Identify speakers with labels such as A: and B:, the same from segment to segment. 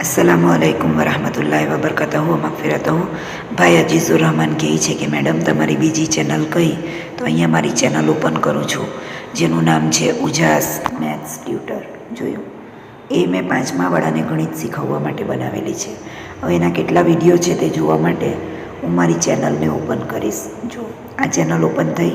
A: अस्सलामुअलैकुम वरहमतुल्लाहि वबरकातहू मगफिरतहू। भाई अजीज़ुर रहमान કહે છે કે મેડમ તમારી બીજી ચેનલ કઈ? તો અહીંયા મારી ચેનલ ઓપન કરું છું જેનું નામ છે ઉજાસ મેથ્સ ટ્યુટર. જોયું? એ મેં 5મા વાળાને ગણિત શીખવવા માટે બનાવેલી છે. હવે એના કેટલા વિડીયો છે તે જોવા માટે હું મારી ચેનલને ઓપન કરીશ. જો આ ચેનલ ઓપન થઈ.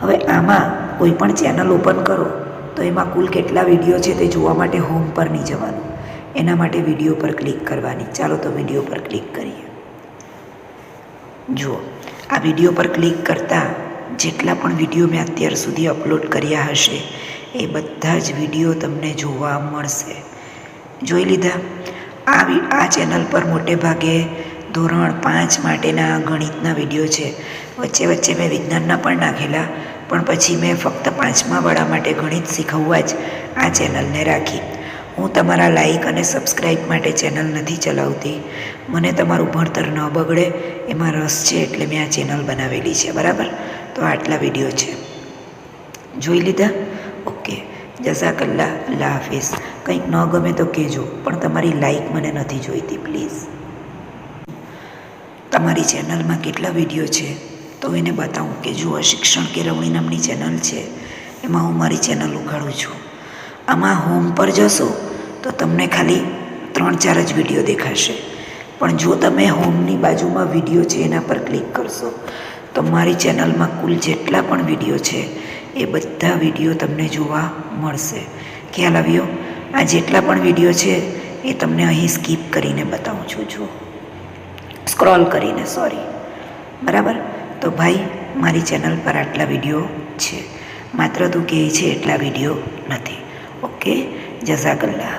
A: હવે આમાં કોઈ પણ ચેનલ ઓપન કરો તો એમાં કુલ કેટલા વિડીયો છે તે જોવા માટે હોમ પર નહીં જવાનું, એના માટે વિડીયો પર ક્લિક કરવાની. ચાલો તો વિડીયો પર ક્લિક કરીએ. જુઓ, આ વિડીયો પર ક્લિક કરતાં જેટલા પણ વિડીયો મેં અત્યાર સુધી અપલોડ કર્યા હશે એ બધા જ વિડીયો તમને જોવા મળશે. જોઈ લીધા? આ ચેનલ પર મોટે ભાગે ધોરણ 5 માટેના ગણિતના વિડીયો છે. વચ્ચે વચ્ચે મેં વિજ્ઞાનના પણ નાખેલા, પણ પછી મેં ફક્ત 5મા વાળા માટે ગણિત શીખવવા જ આ ચેનલને રાખી. હું તમારા લાઈક અને સબસ્ક્રાઈબ માટે ચેનલ નથી ચલાવતી. મને તમારું ભણતર ન બગડે એમાં રસ છે એટલે મેં આ ચેનલ બનાવેલી છે. બરાબર? તો આટલા વિડીયો છે. જોઈ લીધા? ઓકે, જઝાકલ્લા, અલ્લાહ હાફિઝ. કંઈક ન ગમે તો કહેજો, પણ તમારી લાઈક મને નથી જોઈતી પ્લીઝ. તમારી ચેનલમાં કેટલા વિડીયો છે તો એને બતાવું કે જુઓ, શિક્ષણ કેળવણી નામની ચેનલ છે, એમાં હું મારી ચેનલ ઉગાડું છું. આમાં હોમ પર જશો તો તમને ખાલી 3-4 જ વિડીયો દેખાશે, પણ જો તમે હોમની બાજુમાં વિડીયો છે એના પર ક્લિક કરશો તો મારી ચેનલમાં કુલ જેટલા પણ વિડીયો છે એ બધા વિડીયો તમને જોવા મળશે. ખ્યાલ આવ્યો? આ જેટલા પણ વિડીયો છે એ તમને અહીં સ્કીપ કરીને બતાવું છું. જુઓ, સ્ક્રોલ કરીને, સોરી. બરાબર? તો ભાઈ, મારી ચેનલ પર આટલા વિડીયો છે, માત્ર તું કહે છે એટલા વિડીયો નથી. ઓકે, જઝાકલ્લા.